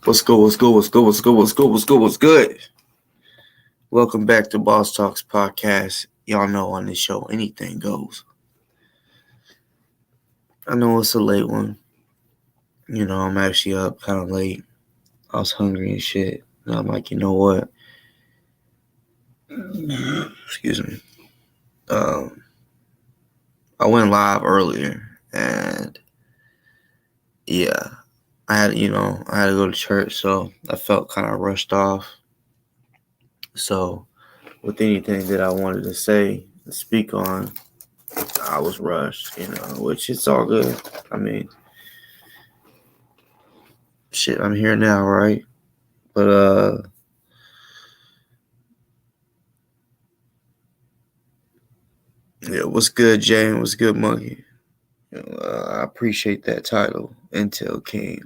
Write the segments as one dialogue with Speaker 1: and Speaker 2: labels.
Speaker 1: What's good? What's good? What's good? What's good? What's good? What's good? What's good? Welcome back to Boss Talks Podcast. Y'all know on this show anything goes. I know it's a late one. I'm actually up kind of late. I was hungry and shit. And I'm like, you know what? Excuse me. Um, I went live earlier, and yeah, I had to go to church, so I felt kind of rushed off. So, with anything that I wanted to say and speak on, I was rushed, which it's all good. I mean, shit, I'm here now, right? But yeah, what's good, Jane? What's good, Monkey? I appreciate that title, Intel King.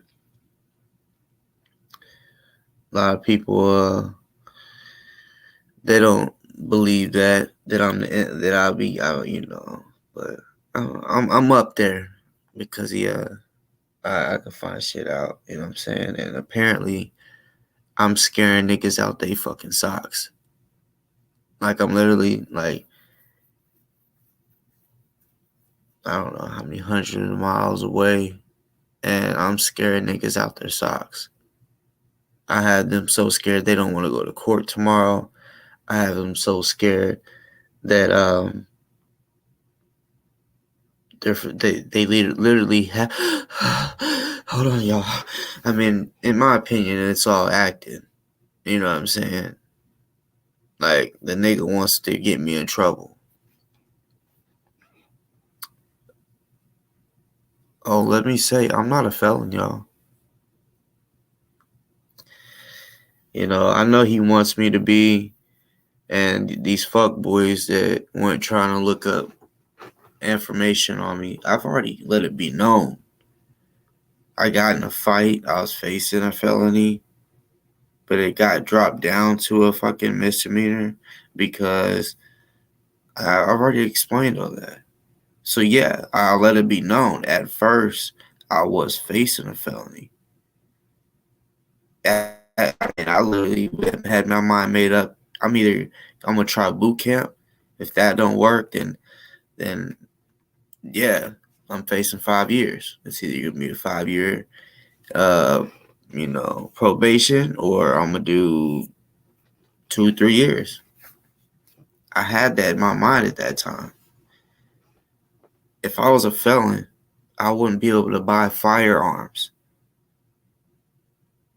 Speaker 1: A lot of people, they don't believe that I'm that I'll be out, but I'm up there because I can find shit out, you know what I'm saying? And apparently, I'm scaring niggas out they fucking socks. Like I'm literally like I don't know how many hundreds of miles away, and I'm scaring niggas out their socks. I had them so scared they don't want to go to court tomorrow. I have them so scared that they literally have. Hold on, y'all. I mean, in my opinion, it's all acting. You know what I'm saying? Like the nigga wants to get me in trouble. Oh, let me say, I'm not a felon, y'all. I know he wants me to be, and these fuck boys that weren't trying to look up information on me, I've already let it be known. I got in a fight. I was facing a felony, but it got dropped down to a fucking misdemeanor because I've already explained all that. So yeah, I'll let it be known. At first, I was facing a felony. I literally had my mind made up. I'm gonna try boot camp. If that don't work, then yeah, I'm facing 5 years. It's either gonna be a 5 year probation, or I'm gonna do 2-3 years. I had that in my mind at that time. If I was a felon, I wouldn't be able to buy firearms.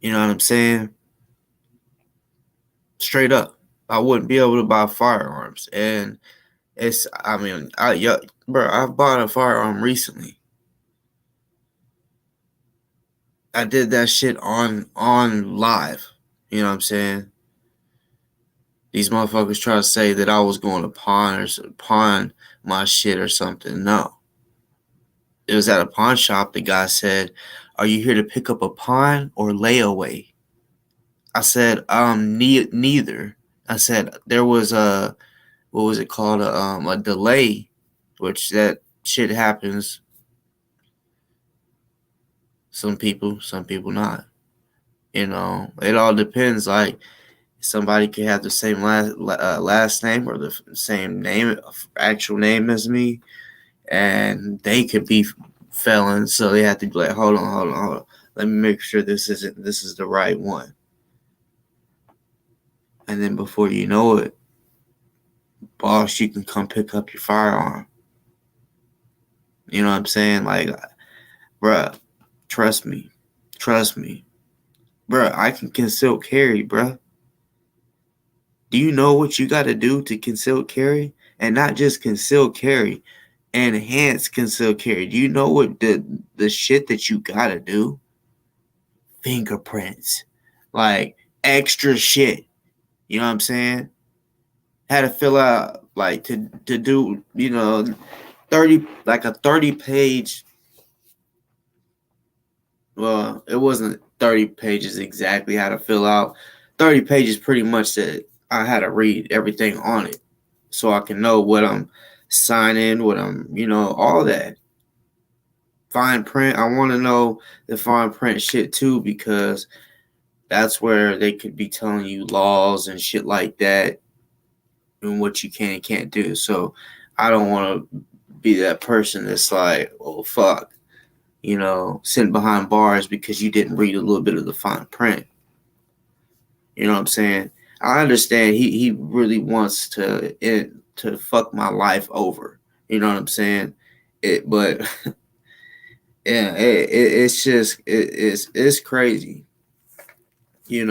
Speaker 1: You know what I'm saying? Straight up, I wouldn't be able to buy firearms, and I've bought a firearm recently. I did that shit on live. You know what I'm saying? These motherfuckers try to say that I was going to pawn my shit or something. No. It was at a pawn shop. The guy said, "Are you here to pick up a pawn or layaway?" I said, neither. I said there was what was it called? A delay, which that shit happens. Some people not. It all depends. Like somebody could have the same last name or the same name, actual name as me, and they could be felons. So they have to be like, hold on. Let me make sure this is the right one. And then before you know it, boss, you can come pick up your firearm. You know what I'm saying? Like, bruh, trust me. Bruh, I can conceal carry, bruh. Do you know what you got to do to conceal carry? And not just conceal carry, enhance conceal carry. Do you know what the shit that you got to do? Fingerprints. Like, extra shit. You know what I'm saying? Had to fill out, like, to do, 30 page. Well, it wasn't 30 pages exactly how to fill out. 30 pages pretty much that I had to read everything on it so I can know what I'm signing, what I'm, all that. Fine print. I want to know the fine print shit too, because That's where they could be telling you laws and shit like that and what you can and can't do. So I don't want to be that person that's like, oh, fuck, sitting behind bars because you didn't read a little bit of the fine print. You know what I'm saying? I understand he really wants to fuck my life over. You know what I'm saying? But yeah, it's just it's crazy. He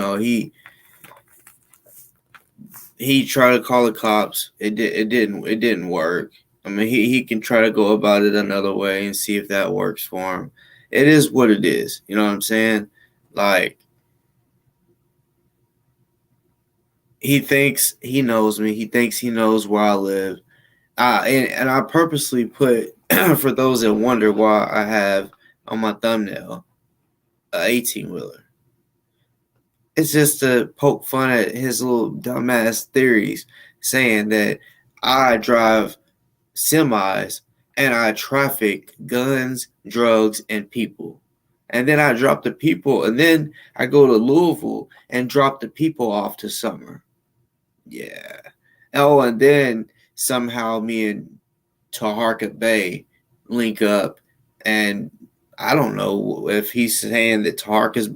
Speaker 1: tried to call the cops. It didn't work. I mean, he can try to go about it another way and see if that works for him. It is what it is. You know what I'm saying? Like, he thinks he knows me. He thinks he knows where I live. And I purposely put, for those that wonder why I have on my thumbnail, a 18-wheeler. It's just to poke fun at his little dumbass theories, saying that I drive semis and I traffic guns, drugs, and people. And then I drop the people, and then I go to Louisville and drop the people off to Summer. Yeah. Oh, and then somehow me and Taharka Bay link up, and I don't know if he's saying that Taharka's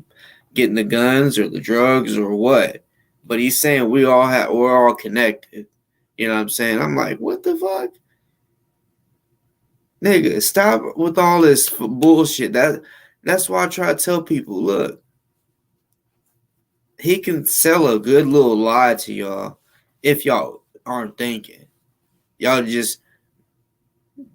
Speaker 1: getting the guns or the drugs or what, but he's saying we're all connected. You know what I'm saying? I'm like, what the fuck? Nigga, stop with all this bullshit. That's why I try to tell people, look, he can sell a good little lie to y'all if y'all aren't thinking. Y'all just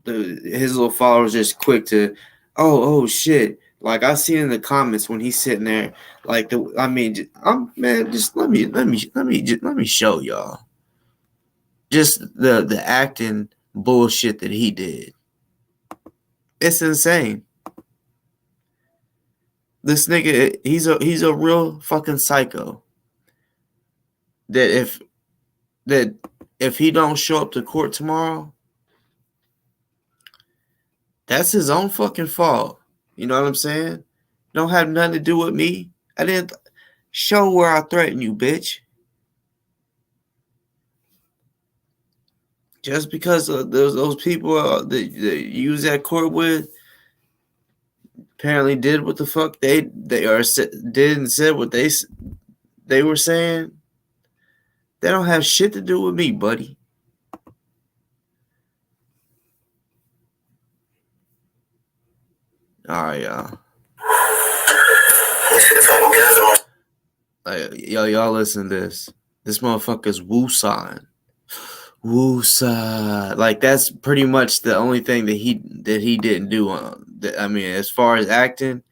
Speaker 1: his little followers just quick to, oh shit. Like, I see in the comments when he's sitting there, like just let me show y'all just the acting bullshit that he did. It's insane. This nigga, he's a real fucking psycho. That if he don't show up to court tomorrow, that's his own fucking fault. You know what I'm saying? Don't have nothing to do with me. I didn't show where I threatened you, bitch. Just because of those people that you was at court with apparently did what the fuck they did and said what they were saying. They don't have shit to do with me, buddy. All right, y'all. Y'all listen to this. This motherfucker's Wusan. Woosah. Like, that's pretty much the only thing that he didn't do. I mean, as far as acting,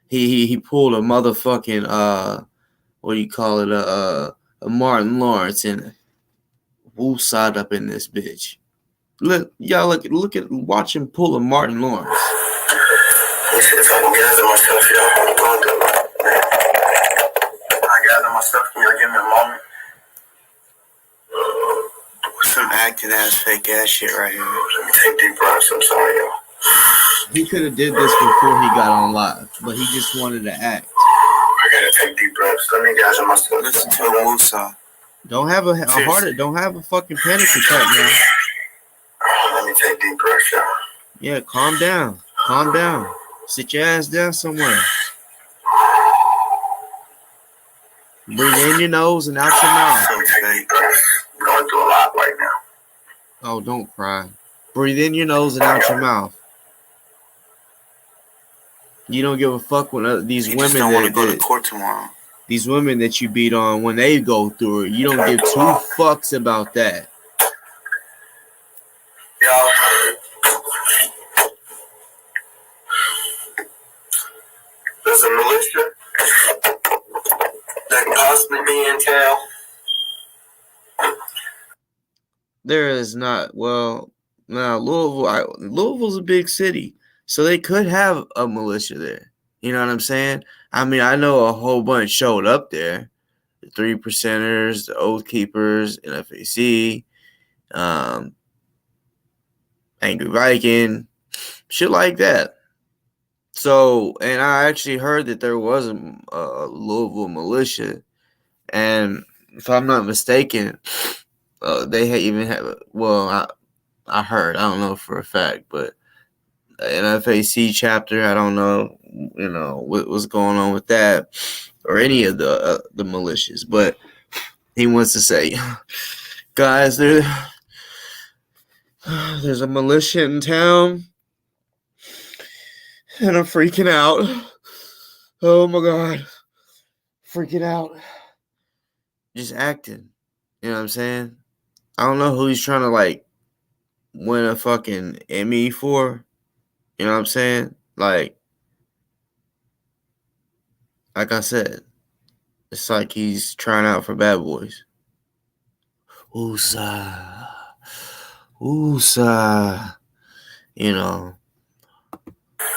Speaker 1: he pulled a motherfucking what do you call it? A Martin Lawrence and woosah up in this bitch. Look, y'all watch him pull a Martin Lawrence. I gather myself. Can you give me a moment? Some acting ass, fake ass shit right here. Let me take deep breaths. I'm sorry, y'all. He could have did this before he got on live, but he just wanted to act. I gotta take deep breaths. Let me gather myself. Listen to the Musa. Don't have a heart. Don't have a fucking panic attack now. Let me take deep breaths, y'all. Yeah, calm down. Calm down. Sit your ass down somewhere. Breathe in your nose and out your mouth. Let me take deep breaths. I'm going through a lot right now. Oh, don't cry. Breathe in your nose and out your mouth. You don't give a fuck when these women don't want to go to court tomorrow. These women that you beat on, when they go through it, you don't give two fucks about that. Y'all, there's a militia that can possibly be in town. There is not. Well, now Louisville's a big city, so they could have a militia there. You know what I'm saying? I mean, I know a whole bunch showed up there. The 3%ers, the Oath Keepers, NFAC, Angry Viking, shit like that. So, and I actually heard that there was a Louisville militia, and if I'm not mistaken, they even have. Well, I heard. I don't know for a fact, but an FAC chapter. I don't know. What's going on with that, or any of the militias. But he wants to say, guys, there's a militia in town, and I'm freaking out. Oh my god, freaking out. Just acting. You know what I'm saying? I don't know who he's trying to like win a fucking Emmy for. You know what I'm saying? Like I said, it's like he's trying out for Bad Boys. Oosa. Oosa. You know.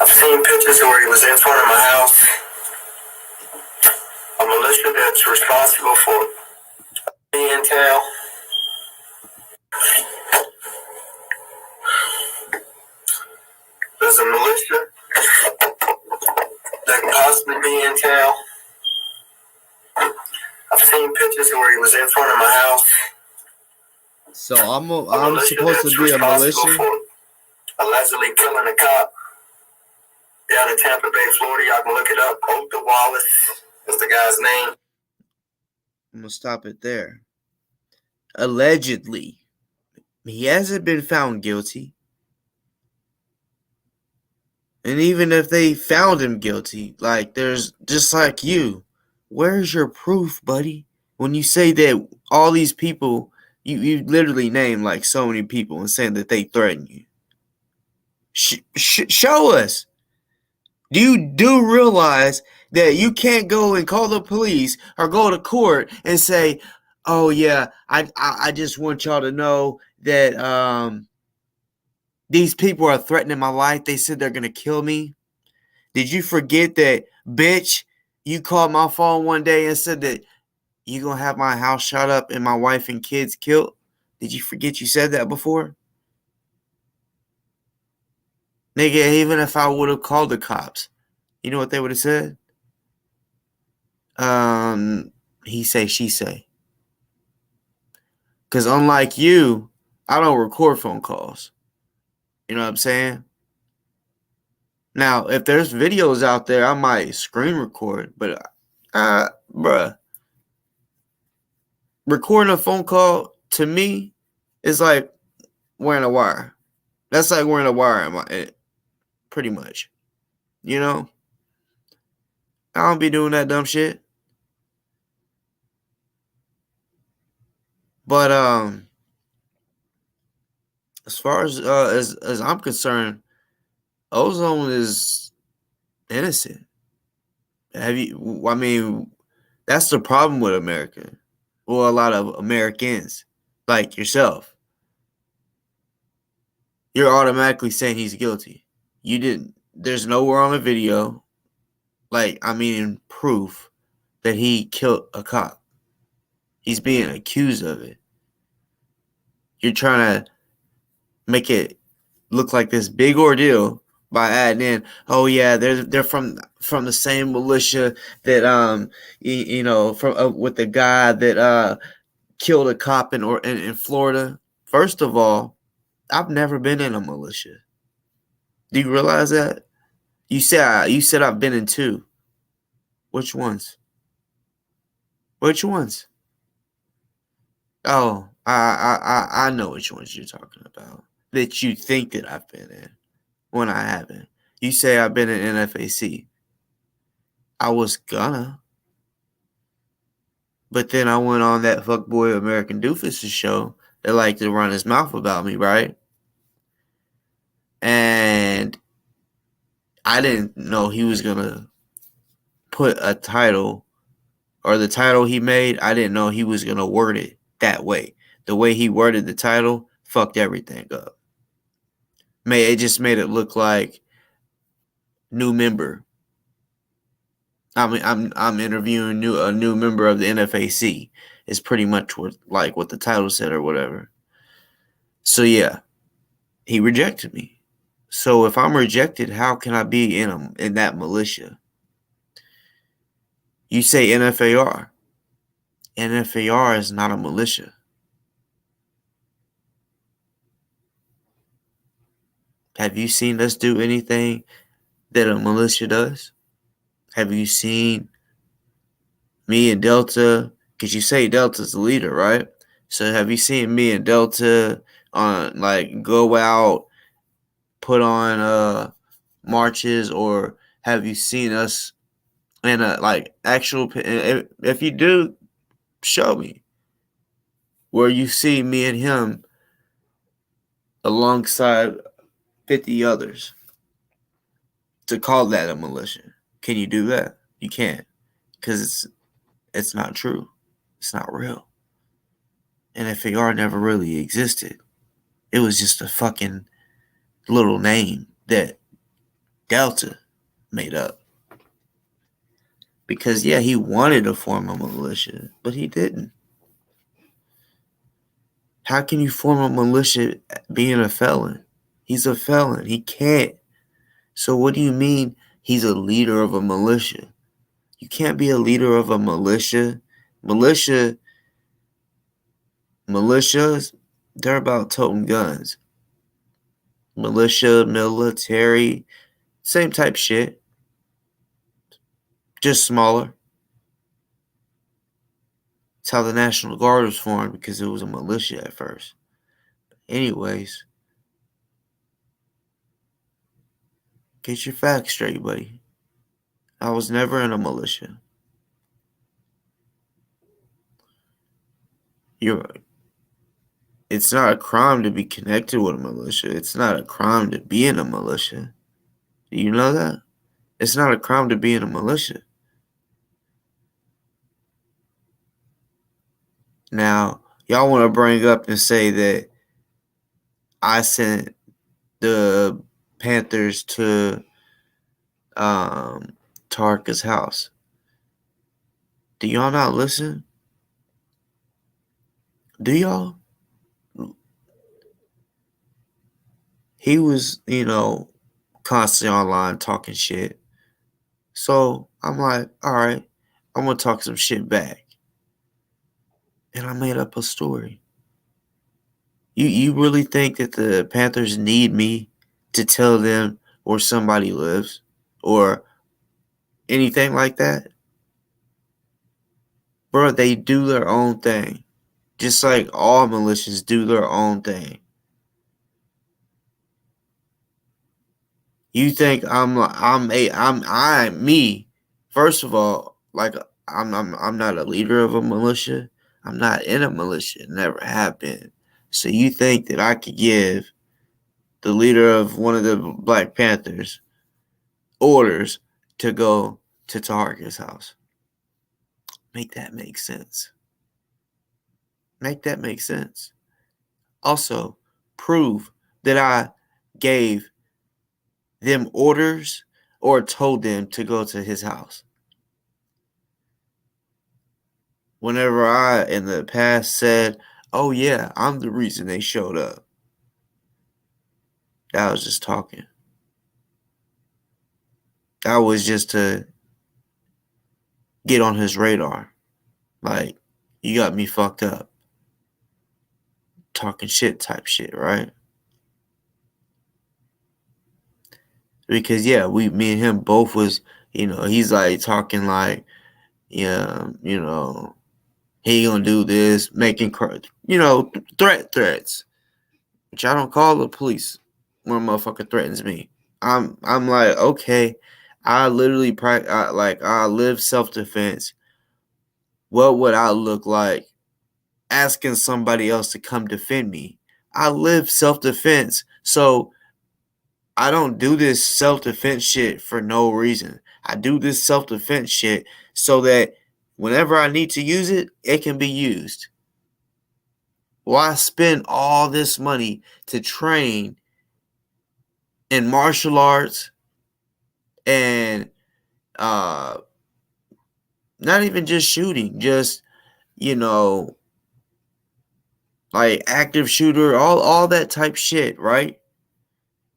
Speaker 2: I've seen pictures where he was in front of my house. A militia that's responsible for me in town. There's a militia that could possibly be in town. I've seen pictures where he was in front of my house.
Speaker 1: So I'm supposed to be a militia?
Speaker 2: For allegedly killing a cop down in Tampa Bay, Florida. Y'all can look it up. Otha Wallace is the guy's name.
Speaker 1: I'm going to stop it there. Allegedly. He hasn't been found guilty. And even if they found him guilty, like, there's just like you. Where's your proof, buddy? When you say that all these people, you literally name like so many people and saying that they threaten you. Show us. You do realize that you can't go and call the police or go to court and say, oh yeah, I just want y'all to know that these people are threatening my life. They said they're going to kill me. Did you forget that, bitch, you called my phone one day and said that you going to have my house shot up and my wife and kids killed? Did you forget you said that before? Nigga, even if I would have called the cops, you know what they would have said? He say, she say. Because unlike you, I don't record phone calls. You know what I'm saying? Now, if there's videos out there, I might screen record. But, bruh, recording a phone call, to me, is like wearing a wire. That's like wearing a wire, pretty much. You know? I don't be doing that dumb shit. But, as far as I'm concerned, Ozone is innocent. I mean, that's the problem with America. Well, a lot of Americans, like yourself. You're automatically saying he's guilty. You didn't. There's nowhere on the video, proof that he killed a cop. He's being accused of it. You're trying to make it look like this big ordeal by adding in, oh yeah, they're from the same militia that from with the guy that killed a cop in Florida. First of all, I've never been in a militia. Do you realize that? You said I've been in two. Which ones? Which ones? Oh, I know which ones you're talking about. That you think that I've been in when I haven't. You say I've been in NFAC. I was gonna. But then I went on that fuckboy American Doofus' show that liked to run his mouth about me, right? And I didn't know he was gonna put a title, or the title he made, I didn't know he was gonna word it that way. The way he worded the title fucked everything up. It just made it look like new member. I'm interviewing a new member of the NFAC. Is pretty much what the title said or whatever. So yeah, he rejected me. So if I'm rejected, how can I be in that militia? You say NFAR. NFAR is not a militia. Have you seen us do anything that a militia does? Have you seen me and Delta? Because you say Delta's the leader, right? So have you seen me and Delta on go out, put on marches, or have you seen us in a actual? If you do, show me where you see me and him alongside 50 others to call that a militia. Can you do that? You can't, because it's not true. It's not real. And FAR never really existed. It was just a fucking little name that Delta made up. Because yeah, he wanted to form a militia, but he didn't. How can you form a militia being a felon? He's a felon. He can't. So what do you mean he's a leader of a militia? You can't be a leader of a militia. Militias, they're about toting guns. Militia, military, same type shit. Just smaller. It's how the National Guard was formed, because it was a militia at first. Anyways, get your facts straight, buddy. I was never in a militia. It's not a crime to be connected with a militia. It's not a crime to be in a militia. Do you know that? It's not a crime to be in a militia. Now, y'all want to bring up and say that I sent the Panthers to Tarka's house. Do y'all not listen? Do y'all? He was, constantly online talking shit. So I'm like, all right, I'm going to talk some shit back. And I made up a story. You really think that the Panthers need me to tell them where somebody lives or anything like that? Bro, they do their own thing. Just like all militias do their own thing. You think I'm me? First of all, I'm not a leader of a militia. I'm not in a militia. Never have been. So you think that I could give the leader of one of the Black Panthers orders to go to Target's house? Make that make sense. Make that make sense. Also, prove that I gave them orders or told them to go to his house. Whenever I, in the past, said, oh yeah, I'm the reason they showed up, that was just talking. That was just to get on his radar. Like, you got me fucked up. Talking shit type shit, right? Because yeah, me and him both was, he's like talking like, yeah, he gonna do this, making, threats, which I don't call the police when a motherfucker threatens me. I'm like, okay, I literally I live self-defense. What would I look like asking somebody else to come defend me? I live self-defense, so I don't do this self-defense shit for no reason. I do this self-defense shit so that whenever I need to use it, it can be used. Why spend all this money to train in martial arts and not even just shooting, just, like active shooter, all that type shit, right?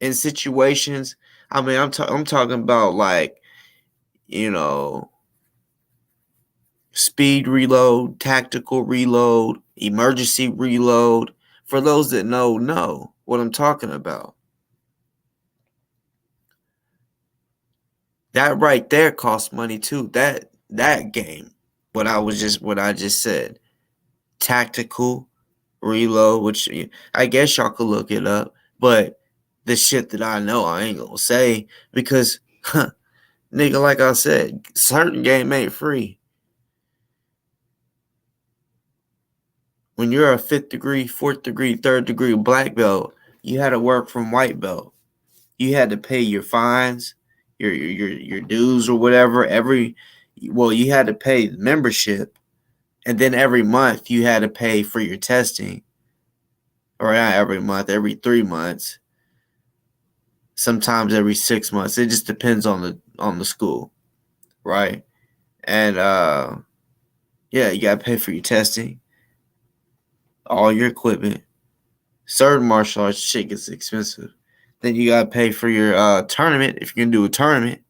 Speaker 1: in situations. I mean, I'm talking about like, you know, speed reload, tactical reload, emergency reload. For those that know what I'm talking about. That right there costs money too. That game, what I just said, tactical reload, which I guess y'all could look it up, but the shit that I know I ain't gonna say because, nigga, like I said, certain game ain't free. When you're a 5th degree, 4th degree, 3rd degree black belt, you had to work from white belt. You had to pay your fines, your dues or whatever. You had to pay membership, and then every month you had to pay for your testing, or not every month, every 3 months, sometimes every 6 months. It just depends on the school, right? And yeah, you gotta pay for your testing, all your equipment. Certain martial arts shit gets expensive. Then you gotta pay for your tournament if you're gonna do a tournament.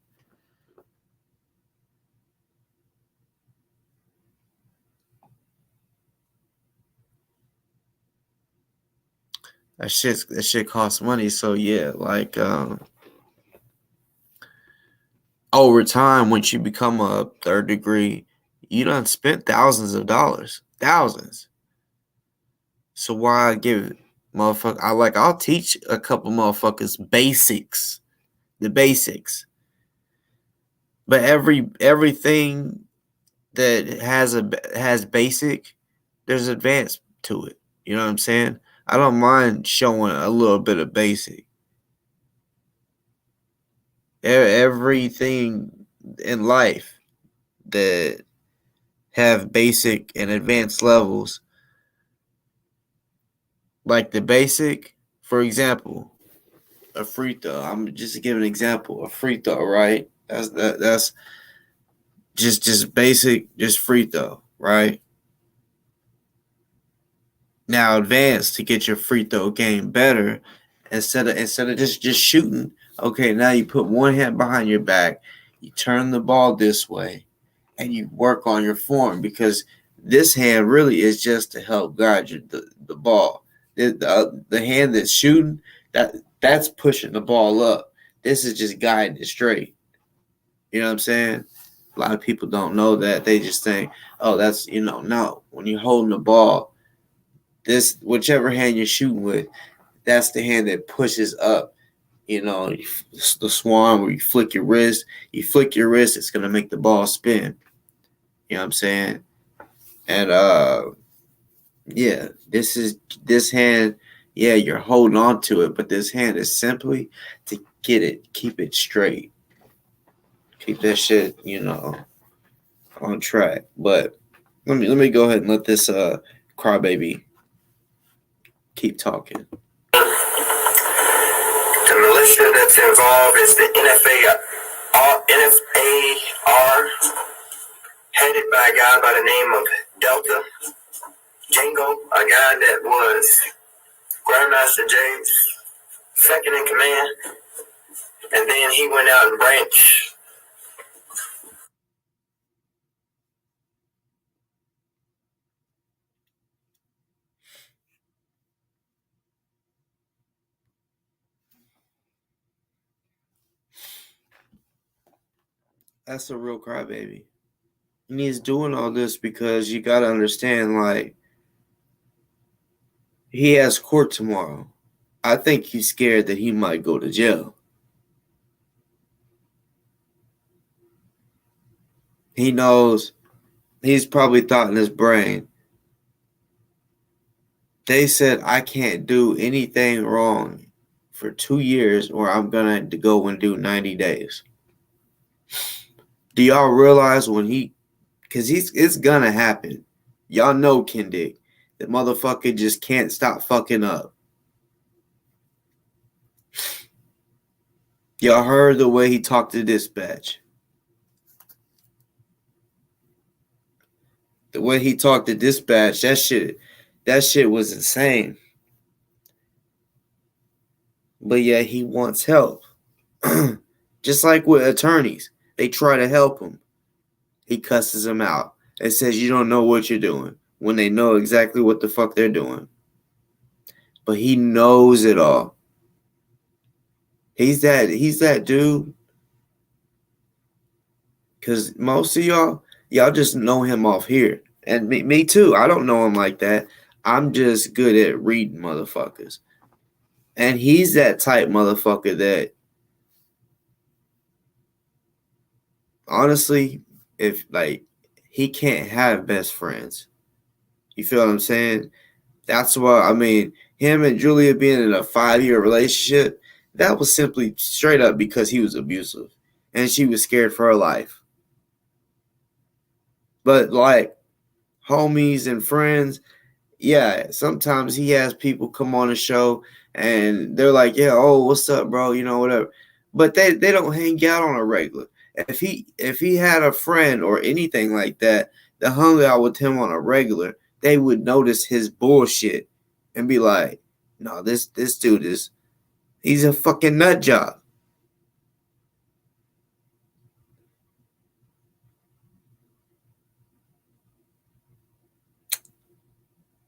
Speaker 1: That shit costs money. So yeah, like over time, once you become a 3rd degree, you done spent thousands of dollars, thousands. So why give motherfucker? I'll teach a couple motherfuckers basics, the basics. But everything that has basic, there's advanced to it. You know what I'm saying? I don't mind showing a little bit of basic. Everything in life that have basic and advanced levels, like the basic, for example, a free throw. I'm just giving an example. A free throw, right? That's just basic, just free throw, right? Now advance to get your free throw game better instead of just shooting. Okay, now you put one hand behind your back, you turn the ball this way, and you work on your form because this hand really is just to help guide the ball. The hand that's shooting, that's pushing the ball up. This is just guiding it straight. You know what I'm saying? A lot of people don't know that. They just think, oh, that's no. When you're holding the ball, this whichever hand you're shooting with, that's the hand that pushes up. The swan where you flick your wrist. You flick your wrist, it's gonna make the ball spin. You know what I'm saying? And yeah, this hand, yeah, you're holding on to it, but this hand is simply to keep it straight. Keep that shit, on track. But let me go ahead and let this crybaby keep talking.
Speaker 2: The militia that's involved is the NFAR, headed by a guy by the name of Delta Jingo, a guy that was Grandmaster Jay's second in command, and then he went out and branched.
Speaker 1: That's a real crybaby. And he's doing all this because you gotta understand, like, he has court tomorrow. I think he's scared that he might go to jail. He knows, he's probably thought in his brain, they said I can't do anything wrong for 2 years or I'm gonna go and do 90 days. Do y'all realize because it's gonna happen. Y'all know Kendick. The motherfucker just can't stop fucking up. Y'all heard the way he talked to dispatch. The way he talked to dispatch, that shit was insane. but yet he wants help. Just like with attorneys, they try to help him. He cusses them out and says you don't know what you're doing when they know exactly what the fuck they're doing. But he knows it all. He's that dude. Cause most of y'all just know him off here. And me too. I don't know him like that. I'm just good at reading motherfuckers. And he's that type motherfucker that honestly, if like he can't have best friends. You feel what I'm saying? That's why I mean him and Julia being in a 5-year relationship, that was simply straight up because he was abusive. And she was scared for her life. But like homies and friends, yeah, sometimes he has people come on the show and they're like, yeah, oh, what's up, bro? You know, whatever. But they don't hang out on a regular. If he had a friend or anything like that that hung out with him on a regular, they would notice his bullshit and be like, no, this dude he's a fucking nut job.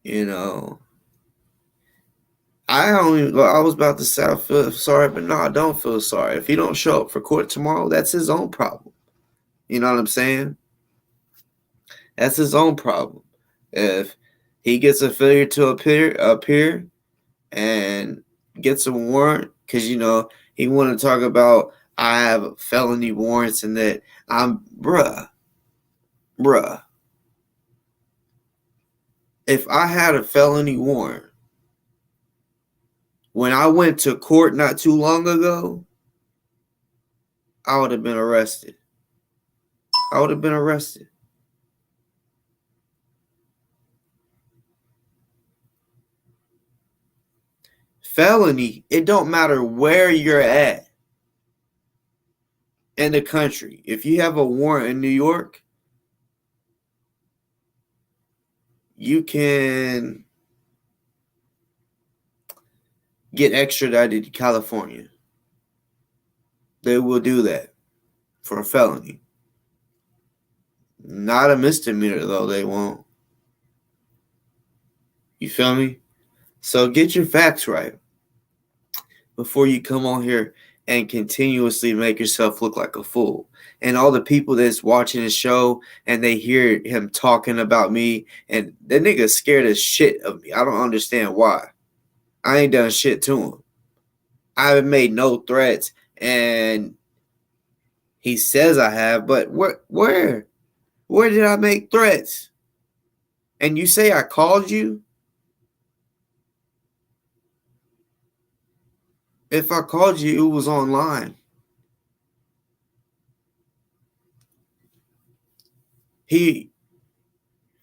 Speaker 1: You know. I was about to say I feel sorry, but no, I don't feel sorry. If he don't show up for court tomorrow, that's his own problem. You know what I'm saying? That's his own problem. If he gets a failure to appear and gets a warrant, because he want to talk about I have felony warrants and that I'm bruh. If I had a felony warrant when I went to court not too long ago, I would have been arrested. Felony, it don't matter where you're at in the country. If you have a warrant in New York, you can get extradited to California. They will do that for a felony. Not a misdemeanor, though, they won't. You feel me? So get your facts right before you come on here and continuously make yourself look like a fool. And all the people that's watching the show and they hear him talking about me, and that nigga's scared as shit of me. I don't understand why. I ain't done shit to him. I haven't made no threats, and he says I have, but where did I make threats? And you say I called you? If I called you, it was online. This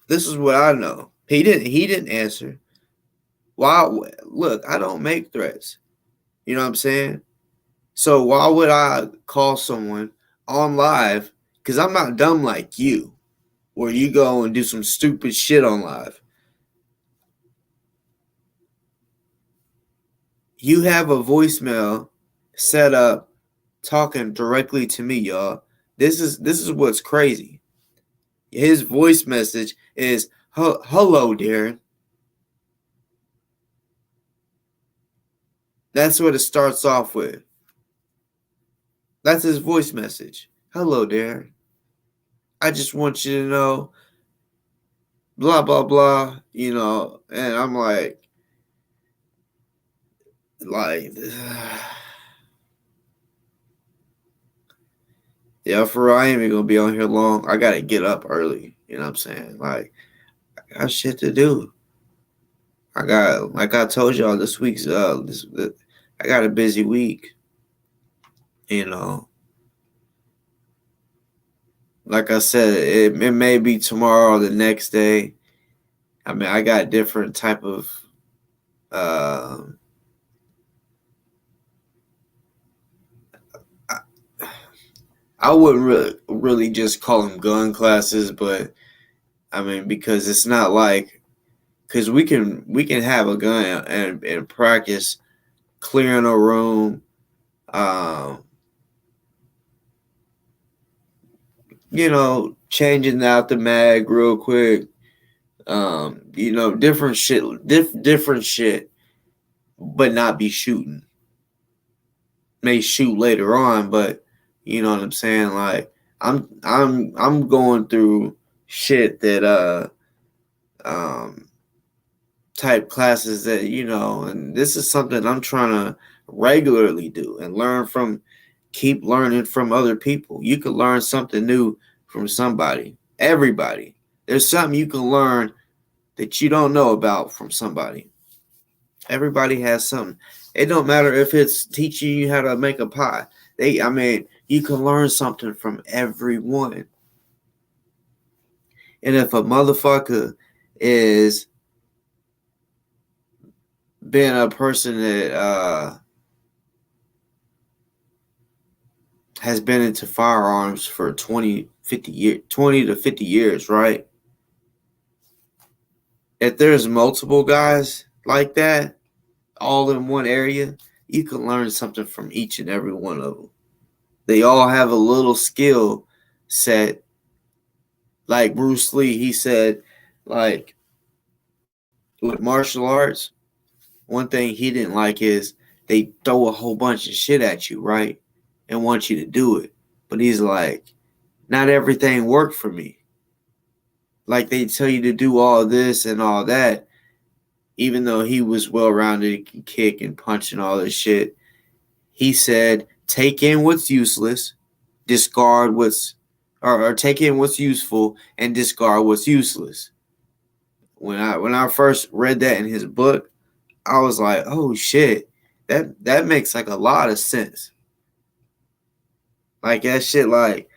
Speaker 1: is what I know. He didn't answer. Why? Look, I don't make threats. You know what I'm saying? So why would I call someone on live? Because I'm not dumb like you, where you go and do some stupid shit on live. You have a voicemail set up talking directly to me, y'all. This is what's crazy. His voice message is, hello, Darren. That's what it starts off with. That's his voice message. Hello, Darren. I just want you to know, blah, blah, blah, and I'm like, yeah, for real, I ain't even gonna be on here long. I gotta get up early. You know what I'm saying? Like, I got shit to do. Like I told y'all, this week's I got a busy week. Like I said, it may be tomorrow or the next day. I mean, I got different type of I wouldn't really just call them gun classes, but I mean, because it's not like, because we can have a gun and practice clearing a room, changing out the mag real quick, different shit, but not be shooting. May shoot later on, but you know what I'm saying. Like I'm going through shit that type classes that and this is something I'm trying to regularly do and keep learning from other people. You can learn something new from somebody. Everybody. There's something you can learn that you don't know about from somebody. Everybody has something. It don't matter if it's teaching you how to make a pie. You can learn something from everyone. And if a motherfucker is being a person that has been into firearms for 20 to 50 years, right? If there's multiple guys like that, all in one area, you can learn something from each and every one of them. They all have a little skill set. Like Bruce Lee, he said, like, with martial arts, one thing he didn't like is they throw a whole bunch of shit at you, right? And want you to do it. But he's like, not everything worked for me. Like, they tell you to do all this and all that, even though he was well-rounded, he can kick and punch and all this shit. He said, take in what's useless, discard or take in what's useful and discard what's useless. When I first read that in his book, I was like, oh shit, that makes like a lot of sense. Like that shit like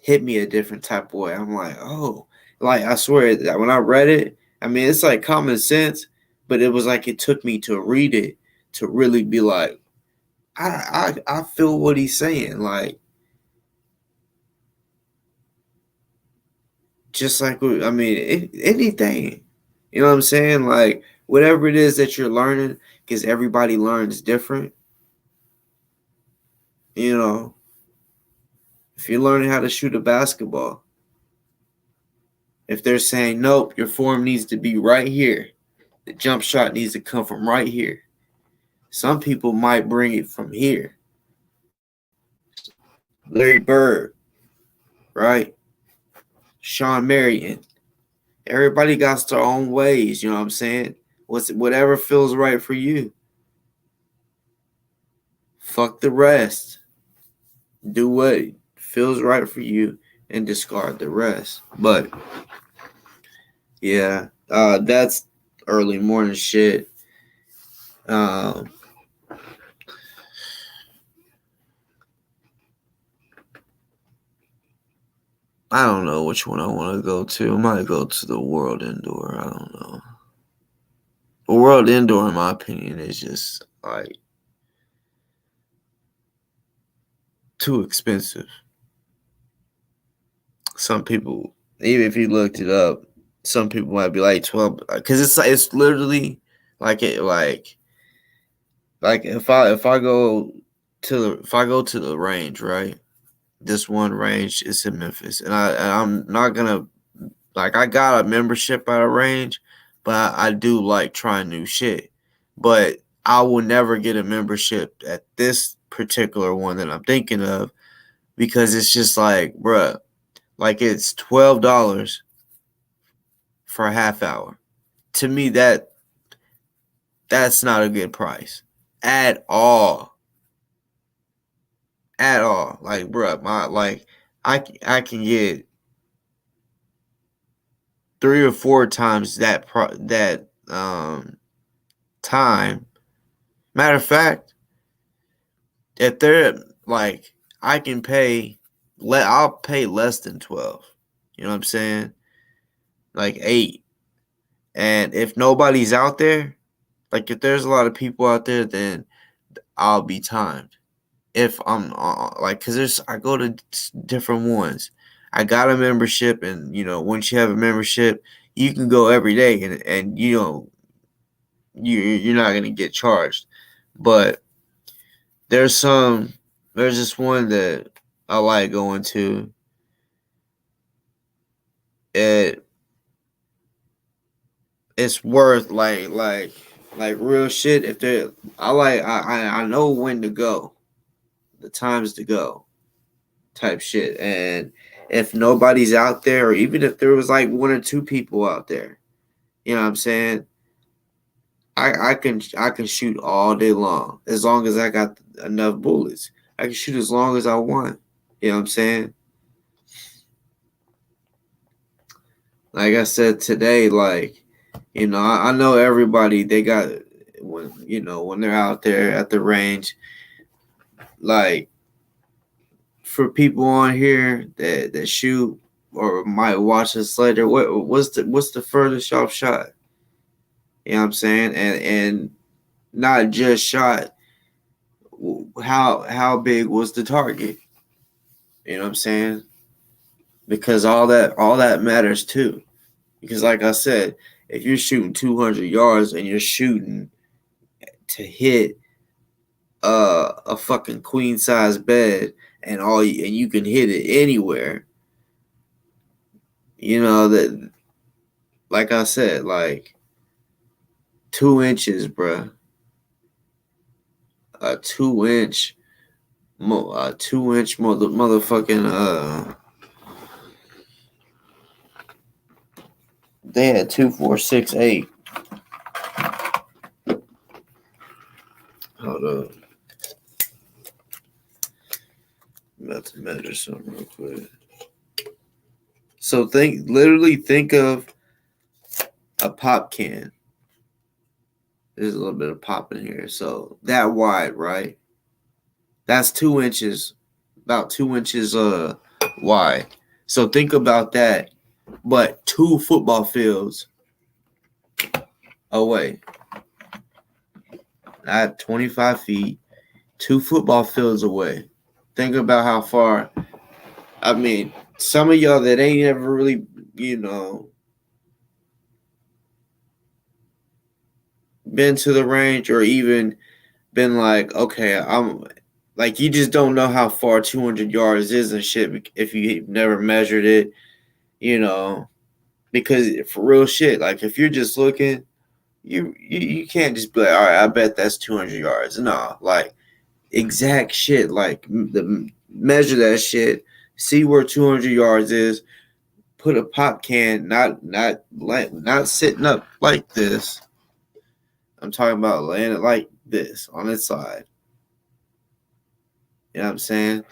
Speaker 1: hit me a different type of way. I'm like, oh, like I swear that when I read it, I mean it's like common sense, but it was like it took me to read it to really be like, I feel what he's saying. Like, just like anything, you know what I'm saying? Like whatever it is that you're learning, because everybody learns different. You know, if you're learning how to shoot a basketball, if they're saying nope, your form needs to be right here, the jump shot needs to come from right here. Some people might bring it from here. Larry Bird, right? Sean Marion. Everybody got their own ways, you know what I'm saying? Whatever feels right for you. Fuck the rest. Do what feels right for you and discard the rest. But yeah, that's early morning shit. I don't know which one I want to go to. I might go to the World Indoor. I don't know. The World Indoor, in my opinion, is just like too expensive. Some people, even if you looked it up, some people might be like 12, because it's literally like if I go to the range, right? This one range is in Memphis, and I'm not gonna like I got a membership at a range, but I do like trying new shit. But I will never get a membership at this particular one that I'm thinking of because it's just like, bruh, like it's $12 for a half hour. To me, that's not a good price at all. At all. Like, bruh, I can get 3 or 4 times that time. Matter of fact, if they're like, I can I'll pay less than 12. You know what I'm saying? Like 8. And if nobody's out there, like if there's a lot of people out there, then I'll be timed. If I'm because I go to different ones. I got a membership, and once you have a membership, you can go every day, and you're not gonna get charged. But there's this one that I like going to. It it's worth like real shit. If they I know when to go, the times to go, type shit. And if nobody's out there, or even if there was like one or two people out there, you know what I'm saying? I can shoot all day long as I got enough bullets. I can shoot as long as I want. You know what I'm saying? Like I said today, like, you know, I know everybody they got when they're out there at the range, like for people on here that shoot or might watch this later, what's the furthest y'all shot? You know what I'm saying? And not just shot, how big was the target? You know what I'm saying? Because all that matters too. Because like I said, if you're shooting 200 yards and you're shooting to hit a fucking queen size bed and and you can hit it anywhere, you know that, like I said, like 2 inches, bruh. A 2 inch, a 2 inch motherfucking They had 2468. Hold up. I'm about to measure something real quick. So literally think of a pop can. There's a little bit of pop in here. So that wide, right? That's 2 inches, about 2 inches wide. So think about that, but 2 football fields away. At 25 feet, 2 football fields away. Think about how far. I mean, some of y'all that ain't ever really, been to the range or even been like, okay, I'm like, you just don't know how far 200 yards is and shit if you never measured it, you know, because for real shit, like if you're just looking, you can't just be like, all right, I bet that's 200 yards. No, like exact shit, like measure that shit, see where 200 yards is, put a pop can, not sitting up like this. I'm talking about laying it like this on its side. You know what I'm saying?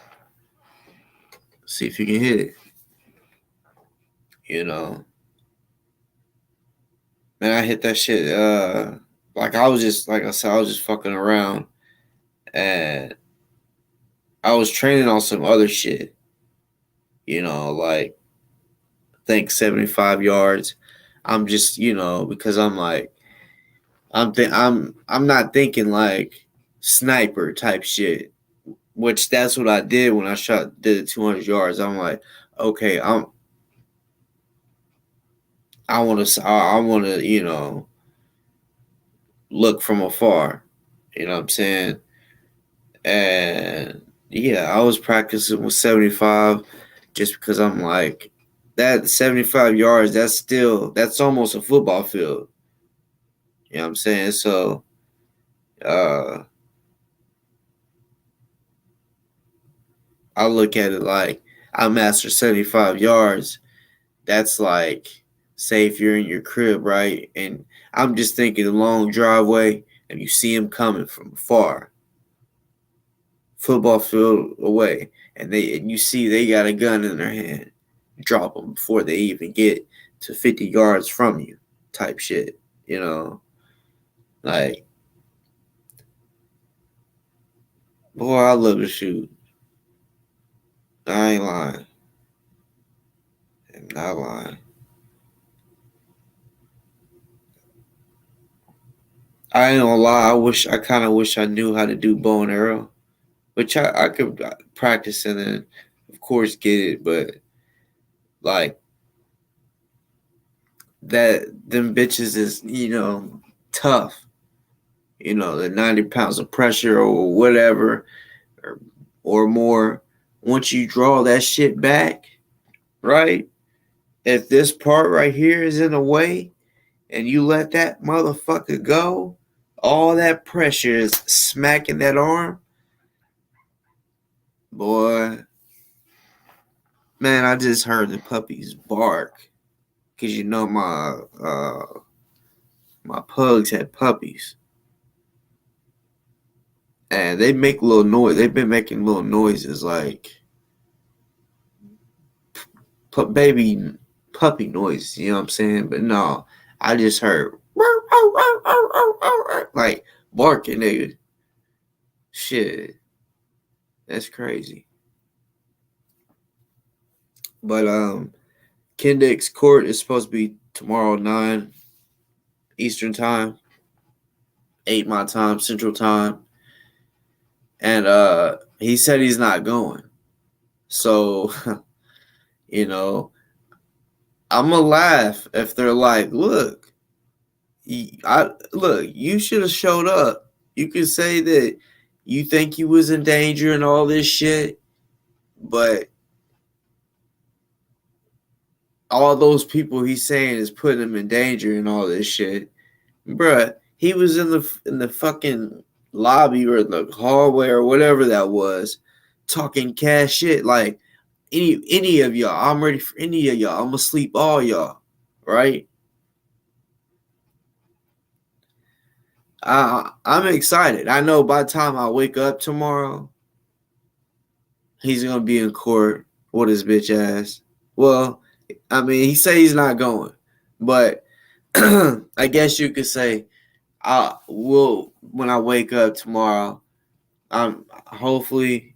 Speaker 1: See if you can hit it. You know. Man, I hit that shit. Like I was just, like I said, I was just fucking around, and I was training on some other shit. You know, like I think 75 yards. I'm just, because I'm like, I'm not thinking like sniper type shit, which that's what I did when I did 200 yards. I'm like, okay, I want to, look from afar. You know what I'm saying? And yeah, I was practicing with 75 just because I'm like, that 75 yards, that's almost a football field. You know what I'm saying? So, uh, I look at it like I master 75 yards. That's like, say if you're in your crib, right? And I'm just thinking a long driveway and you see him coming from far, football field away, and you see they got a gun in their hand. Drop them before they even get to 50 yards from you, type shit. You know, like, boy, I love to shoot. I ain't lying. I'm not lying. I ain't gonna lie. I kind of wish I knew how to do bow and arrow, which I could practice and then, of course, get it. But like that, them bitches is tough. the 90 pounds of pressure or whatever or more. Once you draw that shit back, right? If this part right here is in the way and you let that motherfucker go, all that pressure is smacking that arm. Boy, man, I just heard the puppies bark. Cause my pugs had puppies. And they make little noise. They've been making little noises like baby puppy noises, you know what I'm saying? But no, I just heard like barking, nigga. Shit, that's crazy. But Kendrick's court is supposed to be tomorrow 9 Eastern time, 8 my time, Central time, and he said he's not going. So, I'm gonna laugh if they're like, look, you should have showed up. You could say that you think you was in danger and all this shit, but all those people he's saying is putting him in danger and all this shit. Bruh, he was in the fucking lobby or the hallway or whatever that was, talking cash shit like any of y'all. I'm ready for any of y'all. I'm gonna sleep all y'all, right? I'm excited. I know by the time I wake up tomorrow, he's gonna be in court with his bitch ass. Well, I mean, he say he's not going, but I guess you could say I will when I wake up tomorrow. I'm hopefully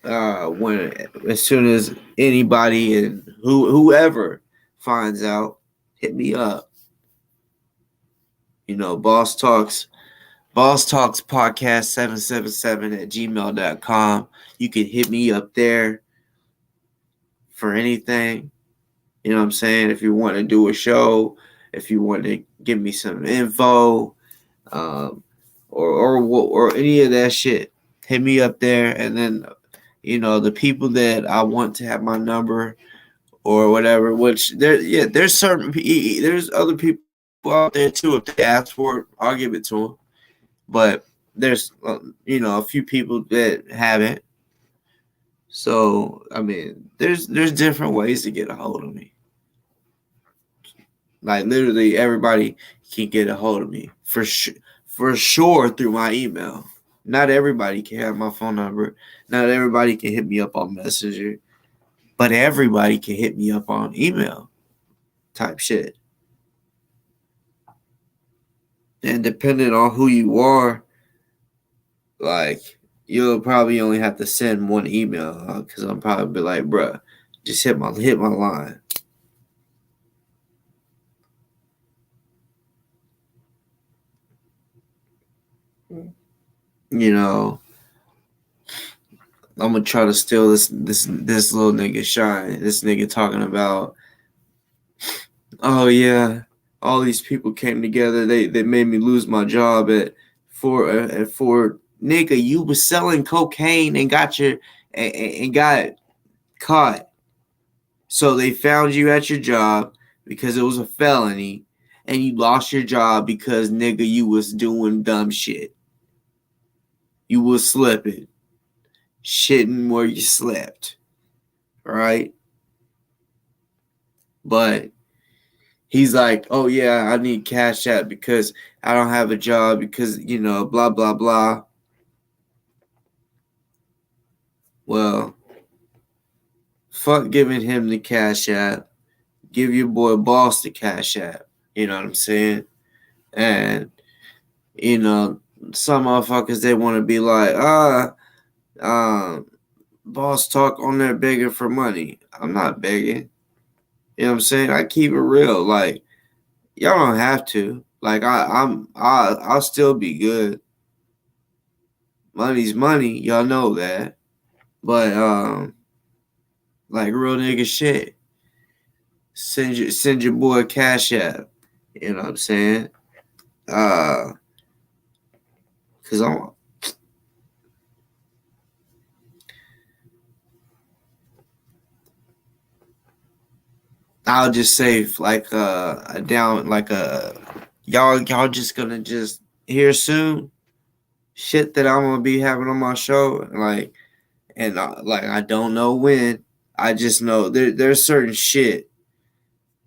Speaker 1: when as soon as anybody and whoever finds out, hit me up. Boss Talks Podcast 777 at gmail.com. You can hit me up there for anything. You know what I'm saying? If you want to do a show, if you want to give me some info, or any of that shit, hit me up there. And then, the people that I want to have my number or whatever, which there's other people out there too. If they ask for it, I'll give it to them. But there's, a few people that haven't. So, I mean, there's different ways to get a hold of me. Like literally everybody can get a hold of me for sure through my email. Not everybody can have my phone number. Not everybody can hit me up on Messenger, but everybody can hit me up on email type shit. And depending on who you are, like you'll probably only have to send one email because I'm probably be like, bruh, just hit my line. I'm gonna try to steal this little nigga shine. This nigga talking about, oh yeah, all these people came together. They made me lose my job at Ford. Nigga, you was selling cocaine and got caught. So they found you at your job because it was a felony, and you lost your job because nigga you was doing dumb shit. You was slipping, shitting where you slept, right? But he's like, oh yeah, I need cash out because I don't have a job because, blah, blah, blah. Well, fuck giving him the cash app. Give your boy Boss the cash app. You know what I'm saying? And, some motherfuckers, they want to be like, Boss Talk on there begging for money. I'm not begging. You know what I'm saying? I keep it real. Like, y'all don't have to. Like, I'll still be good. Money's money, y'all know that. But like real nigga shit. Send your boy cash app. You know what I'm saying? Cause I'll just say like a down like a y'all just gonna just hear soon shit that I'm gonna be having on my show, like, and like I don't know when. I just know there's certain shit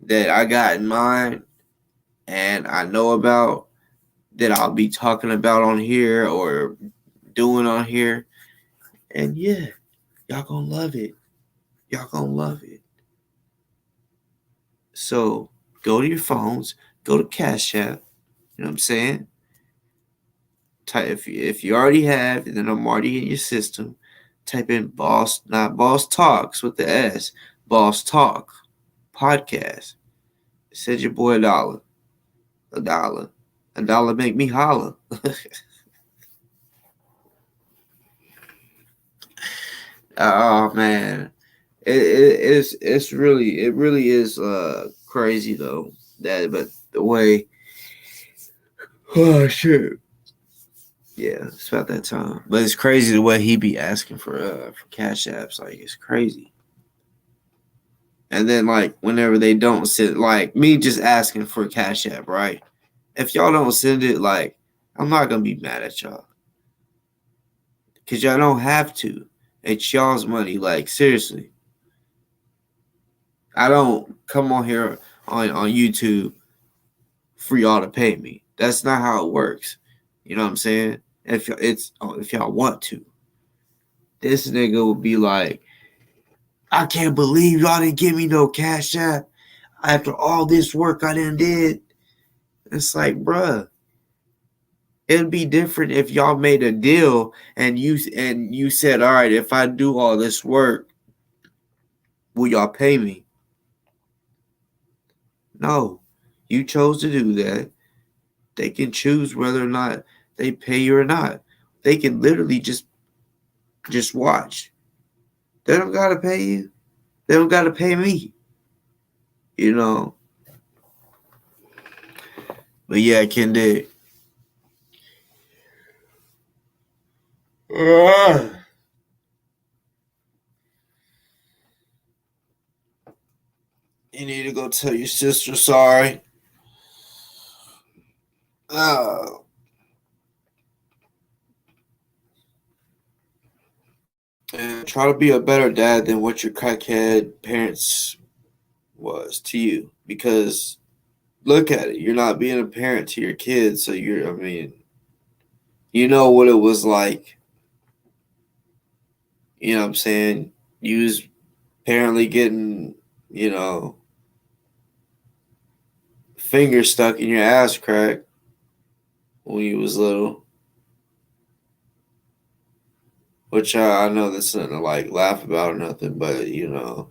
Speaker 1: that I got in mind and I know about that I'll be talking about on here or doing on here, and yeah, y'all gonna love it. Y'all gonna love it. So go to your phones, go to Cash App. You know what I'm saying? Type if you already have, and then I'm already in your system. Type in Boss, not Boss Talks with the S, Boss Talk podcast. Send your boy a dollar, a dollar make me holler. Oh man, it's really it really is crazy though that but the way oh shit yeah it's about that time but it's crazy the way he be asking for cash apps like it's crazy and then like whenever they don't send like me just asking for a cash app right if y'all don't send it like I'm not gonna be mad at y'all because y'all don't have to it's y'all's money like seriously I don't come on here on YouTube for y'all to pay me. That's not how it works. You know what I'm saying? If y'all want to, this nigga would be like, I can't believe y'all didn't give me no cash app after all this work I done did. It's like, bruh, it'd be different if y'all made a deal and you said, all right, if I do all this work, will y'all pay me? No, you chose to do that. They can choose whether or not they pay you or not. They can literally just watch. They don't gotta pay you. They don't gotta pay me. You know. But yeah, Ken did. You need to go tell your sister sorry. Uh, and try to be a better dad than what your crackhead parents was to you. Because look at it. You're not being a parent to your kids, so I mean, you know what it was like. You know what I'm saying? You was apparently getting, you know, finger stuck in your ass crack when you was little. Which I know that's nothing to like laugh about or nothing, but you know.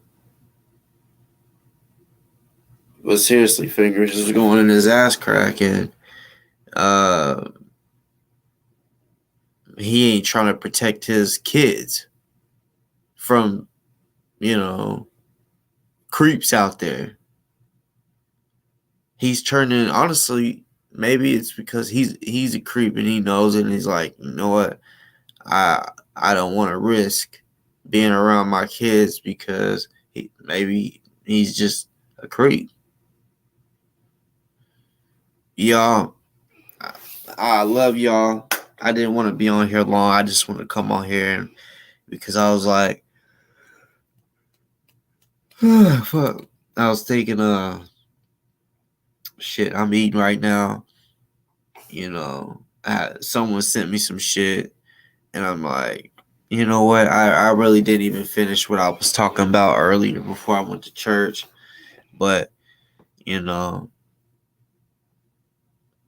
Speaker 1: But seriously, fingers was going in his ass crack and uh he ain't trying to protect his kids from, you know, creeps out there. He's turning honestly, maybe it's because he's a creep and he knows it and he's like, you know what? I don't want to risk being around my kids because maybe he's just a creep. Y'all, I love y'all. I didn't want to be on here long. I just want to come on here because I was like, fuck. I was thinking, shit. I'm eating right now. You know, someone sent me some shit, and I'm like, you know what? I really didn't even finish what I was talking about earlier before I went to church. But you know,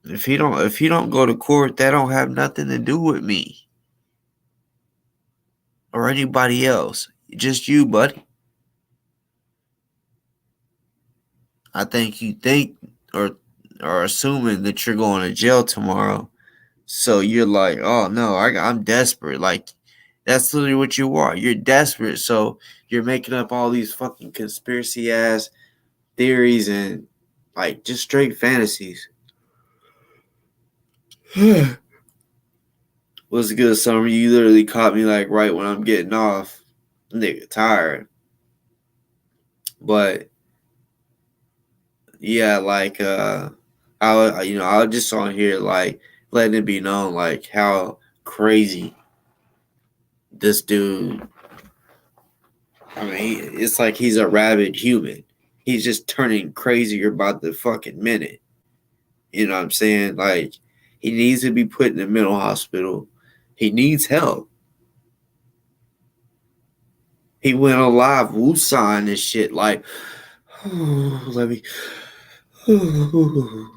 Speaker 1: if he don't go to court, that don't have nothing to do with me or anybody else. Just you, buddy. I think you think or assuming that you're going to jail tomorrow. So you're like, oh no, I'm desperate. Like that's literally what you are. You're desperate. So you're making up all these fucking conspiracy ass theories and like just straight fantasies. What's good, Summer? You literally caught me like right when I'm getting off. Nigga, tired. But yeah, like I was just on here like letting it be known like how crazy this dude. I mean, it's like he's a rabid human. He's just turning crazier by the fucking minute. You know what I'm saying? Like he needs to be put in a mental hospital. He needs help. He went on live Wusan and shit like, oh, let me. Oh,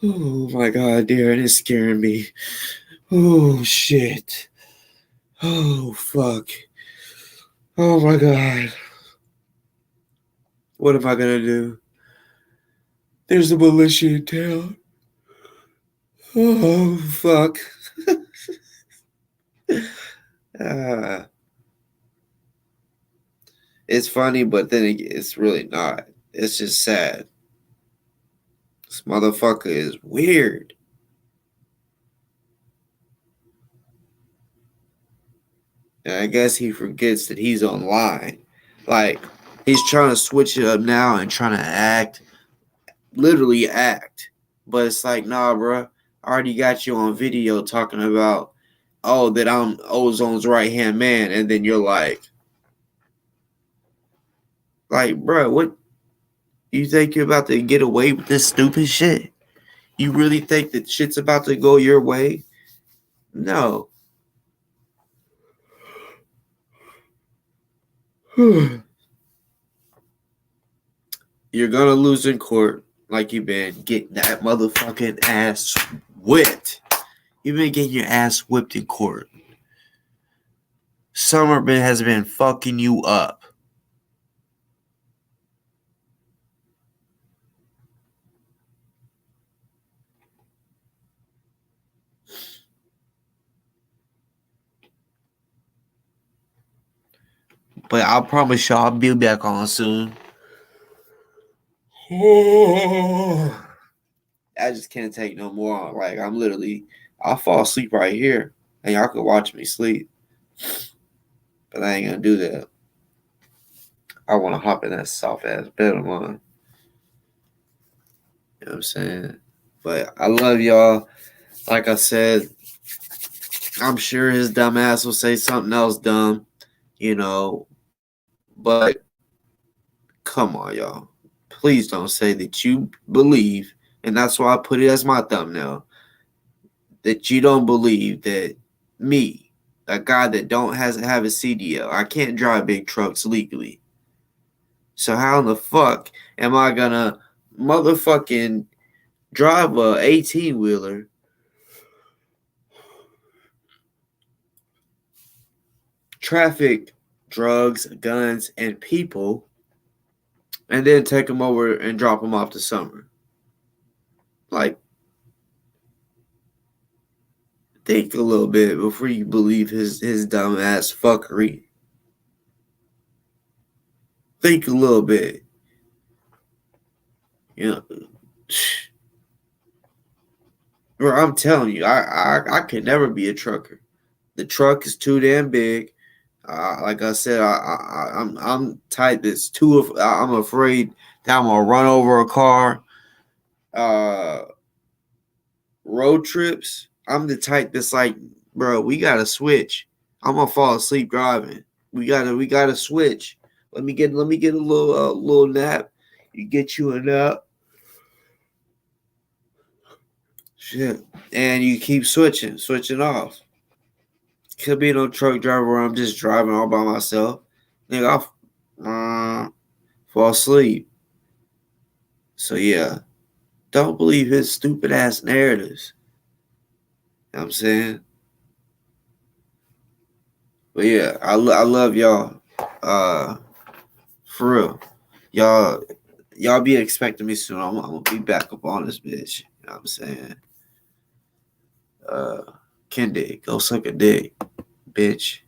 Speaker 1: oh my god, Darren is scaring me. Oh shit. Oh fuck. Oh my god. What am I gonna do? There's a militia in town. Oh fuck. uh, it's funny, but then it's really not. It's just sad. This motherfucker is weird. And I guess he forgets that he's online. Like, he's trying to switch it up now and trying to literally act. But it's like, nah, bro. I already got you on video talking about, oh, that I'm Ozone's right hand man. And then you're like, bro, what? You think you're about to get away with this stupid shit? You really think that shit's about to go your way? No. You're gonna lose in court like you've been getting that motherfucking ass whipped. You've been getting your ass whipped in court. Summer has been fucking you up. But I promise y'all I'll be back on soon. I just can't take no more. Like, I'll fall asleep right here. And y'all can watch me sleep. But I ain't gonna do that. I wanna hop in that soft ass bed of mine. You know what I'm saying? But I love y'all. Like I said, I'm sure his dumb ass will say something else dumb, you know. But come on, y'all. Please don't say that you believe, and that's why I put it as my thumbnail, that you don't believe that me, a guy that don't have a CDL, I can't drive big trucks legally. So how in the fuck am I gonna motherfucking drive a 18-wheeler traffic, drugs, guns, and people, and then take them over and drop them off to Summer? Like, think a little bit before you believe his dumb ass fuckery. Think a little bit. You know, bro, I'm telling you, I could never be a trucker. The truck is too damn big. Like I said, I'm tight. That's too. I'm afraid that I'm gonna run over a car. Road trips, I'm the type that's like, bro, we gotta switch. I'm gonna fall asleep driving. We gotta switch. Let me get a little nap. You get you a nap. Shit. And you keep switching off. Could be no truck driver where I'm just driving all by myself. Nigga, I'll fall asleep. So yeah, don't believe his stupid ass narratives. You know what I'm saying? But yeah, I love y'all. For real. Y'all be expecting me soon. I'm gonna be back up on this bitch. You know what I'm saying? Kendig, go suck a dick, bitch.